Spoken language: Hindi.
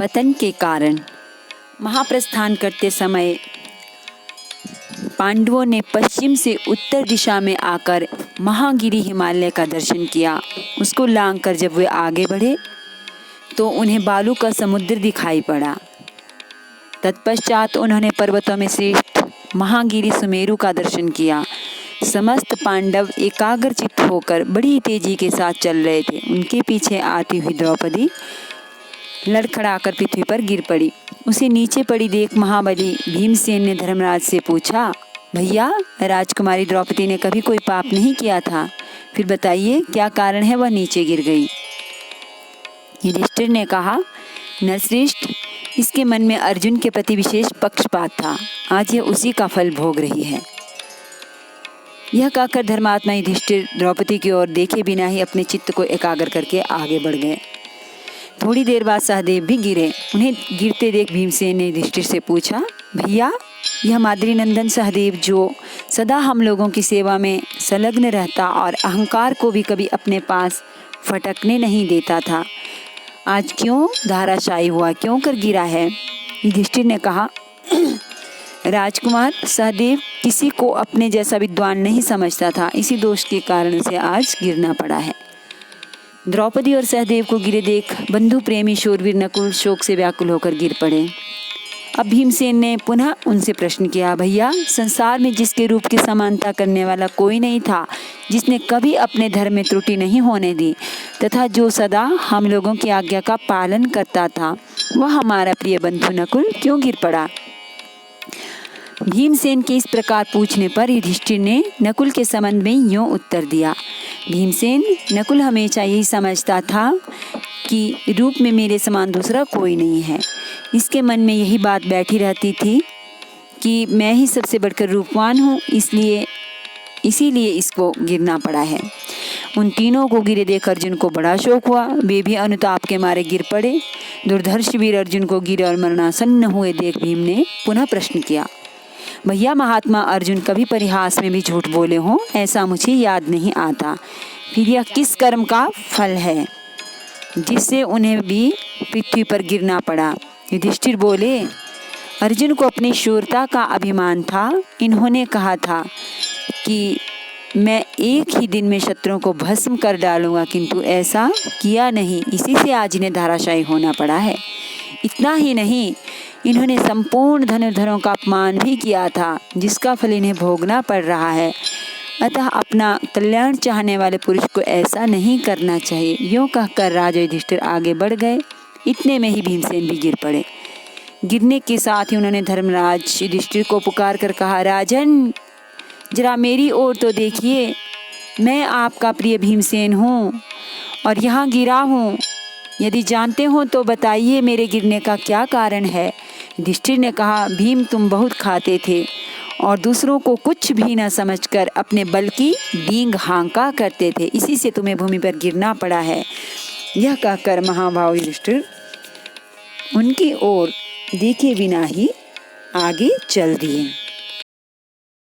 पतन के कारण। महाप्रस्थान करते समय पांडवों ने पश्चिम से उत्तर दिशा में आकर महागिरी हिमालय का दर्शन किया। उसको लांघकर जब वे आगे बढ़े तो उन्हें बालू का समुद्र दिखाई पड़ा। तत्पश्चात उन्होंने पर्वतों में श्रेष्ठ महागिरी सुमेरु का दर्शन किया। समस्त पांडव एकाग्रचित्त होकर बड़ी तेजी के साथ चल रहे थे। उनके पीछे आती हुई द्रौपदी लड़खड़ाकर पृथ्वी पर गिर पड़ी। उसे नीचे पड़ी देख महाबली भीमसेन ने धर्मराज से पूछा, भैया, राजकुमारी द्रौपदी ने कभी कोई पाप नहीं किया था, फिर बताइए क्या कारण है वह नीचे गिर गई। युधिष्ठिर ने कहा, नरश्रेष्ठ, इसके मन में अर्जुन के प्रति विशेष पक्षपात था। आज यह उसी का फल भोग रही है। यह कहकर धर्मात्मा युधिष्ठिर द्रौपदी की ओर देखे बिना ही अपने चित्त को एकाग्र करके आगे बढ़ गए। थोड़ी देर बाद सहदेव भी गिरे। उन्हें गिरते देख भीमसेन ने युधिष्ठिर से पूछा, भैया, यह माद्री नंदन सहदेव जो सदा हम लोगों की सेवा में संलग्न रहता और अहंकार को भी कभी अपने पास फटकने नहीं देता था, आज क्यों धाराशायी हुआ, क्यों कर गिरा है। युधिष्ठिर ने कहा, राजकुमार, सहदेव किसी को अपने जैसा विद्वान नहीं समझता था, इसी दोष के कारण उसे आज गिरना पड़ा है। द्रौपदी और सहदेव को गिरे देख बंधु प्रेमी शूरवीर नकुल शोक से व्याकुल होकर गिर पड़े। अब भीमसेन ने पुनः उनसे प्रश्न किया, भैया, संसार में जिसके रूप की समानता करने वाला कोई नहीं था, जिसने कभी अपने धर्म में त्रुटि नहीं होने दी तथा जो सदा हम लोगों की आज्ञा का पालन करता था, वह हमारा प्रिय बंधु नकुल क्यों गिर पड़ा। भीमसेन के इस प्रकार पूछने पर युधिष्ठिर ने नकुल के संबंध में यूं उत्तर दिया, भीमसेन, नकुल हमेशा यही समझता था कि रूप में मेरे समान दूसरा कोई नहीं है। इसके मन में यही बात बैठी रहती थी कि मैं ही सबसे बढ़कर रूपवान हूँ, इसीलिए इसको गिरना पड़ा है। उन तीनों को गिरे देख अर्जुन को बड़ा शोक हुआ। वे भी अनुताप के मारे गिर पड़े। दुर्धर्ष वीर अर्जुन को गिरे और मरणासन्न हुए देख भीम ने पुनः प्रश्न किया, भैया, महात्मा अर्जुन कभी परिहास में भी झूठ बोले हों, ऐसा मुझे याद नहीं आता। फिर यह किस कर्म का फल है जिससे उन्हें भी पृथ्वी पर गिरना पड़ा। युधिष्ठिर बोले, अर्जुन को अपनी शूरता का अभिमान था। इन्होंने कहा था कि मैं एक ही दिन में शत्रुओं को भस्म कर डालूंगा, किंतु ऐसा किया नहीं, इसी से आज इन्हें धाराशायी होना पड़ा है। इतना ही नहीं, इन्होंने संपूर्ण धनुर्धरों का अपमान भी किया था, जिसका फल इन्हें भोगना पड़ रहा है। अतः अपना कल्याण चाहने वाले पुरुष को ऐसा नहीं करना चाहिए। यूं कहकर राजा युधिष्ठिर आगे बढ़ गए। इतने में ही भीमसेन भी गिर पड़े। गिरने के साथ ही उन्होंने धर्मराज युधिष्ठिर को पुकार कर कहा, राजन, जरा मेरी ओर तो देखिए, मैं आपका प्रिय भीमसेन हूँ और यहाँ गिरा हूँ। यदि जानते हो तो बताइए मेरे गिरने का क्या कारण है। युधिष्ठिर ने कहा, भीम, तुम बहुत खाते थे और दूसरों को कुछ भी न समझकर अपने बल की डींग हाँका करते थे, इसी से तुम्हें भूमि पर गिरना पड़ा है। यह कहकर महाभाव युधिष्ठिर उनकी ओर देखे बिना ही आगे चल दिए।